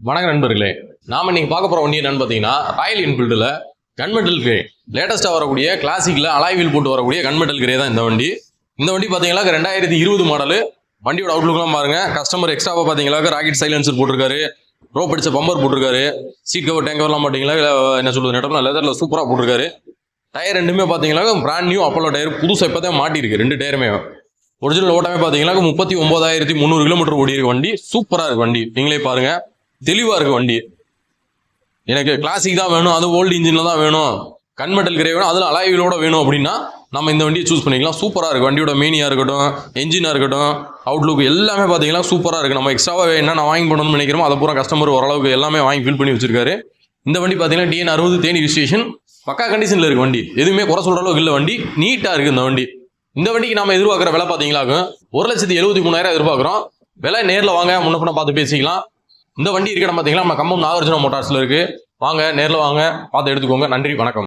வணக்கம் நண்பர்களே, நாம இன்னைக்கு பார்க்க போற வண்டி என்னன்னு பார்த்தீங்கன்னா ராயல் என்ஃபீல்டில் கன்மெட்டல் கிரே லேட்டஸ்ட்டாக வரக்கூடிய கிளாசிக்கில் அலாய் வீல் போட்டு வரக்கூடிய கன்மெட்டல் கிரே தான் இந்த வண்டி. இந்த வண்டி பார்த்தீங்கன்னா 2020 மாடலு. வண்டியோட அவுட்லுக்லாம் பாருங்க. கஸ்டமர் எக்ஸ்ட்ராவாக பார்த்தீங்களா ராக்கெட் சைலன்சர் போட்டிருக்காரு, ரோப் அடிச்ச பம்பர் போட்டிருக்காரு, சீட் கவர் டேங்க் கவர்லாம் பார்த்தீங்களா என்ன சொல்லுது நெட்டம்லாம் லெதரில் சூப்பராக போட்டிருக்காரு. டயர் ரெண்டுமே பார்த்தீங்களா பிராண்ட் நியூ அப்போலோ டயர், புதுசாக இப்போ தான் மாட்டிருக்கு. ரெண்டு டயருமே ஒரிஜினல் ஓட்டமே பார்த்தீங்கன்னா 39,300 கிலோமீட்டர் ஓடி இருக்கு வண்டி. சூப்பராக இருக்கு வண்டி, நீங்களே பாருங்க. தெளிவாக இருக்கு வண்டி. எனக்கு கிளாசிக் தான் வேணும், அது ஓல்டு இன்ஜினில் தான் வேணும், கன்மெட்டல் கிரே வேணும், அதில் அலாய் வீலோட வேணும் அப்படின்னா நம்ம இந்த வண்டியை சூஸ் பண்ணிக்கலாம். சூப்பராக இருக்குது வண்டியோட மேனியாக இருக்கட்டும், என்ஜினாக இருக்கட்டும், அவுட்லுக் எல்லாமே பார்த்தீங்கன்னா சூப்பராக இருக்குது. நம்ம எக்ஸ்ட்ராவாக என்ன நான் வாங்கி பண்ணணும்னு நினைக்கிறோமோ அதை பூரா கஸ்டமர் ஓரளவுக்கு எல்லாமே வாங்கி ஃபில் பண்ணி வச்சிருக்காரு. இந்த வண்டி பார்த்தீங்கன்னா TN 60 தேனி ரிஜிஸ்ட்ரேஷன், பக்கா கண்டிஷனில் இருக்குது வண்டி. எதுவுமே குறை சொல்கிற அளவுக்கு இல்லை வண்டி, நீட்டாக இருக்குது இந்த வண்டி. இந்த வண்டிக்கு நம்ம எதிர்பார்க்குற விலை பார்த்தீங்களாக்கும் 1,73,000 எதிர்பார்க்குறோம். விலை நேரில் வாங்க, முன்ன பின்ன பார்த்து பேசிக்கலாம். இந்த வண்டி இருக்க இடம் பார்த்தீங்கன்னா நம்ம கம்பம் நாகார்ஜுனா மோட்டார்ஸில் இருக்குது. வாங்க நேரில் வாங்க, பார்த்து எடுத்துக்கோங்க. நன்றி, வணக்கம்.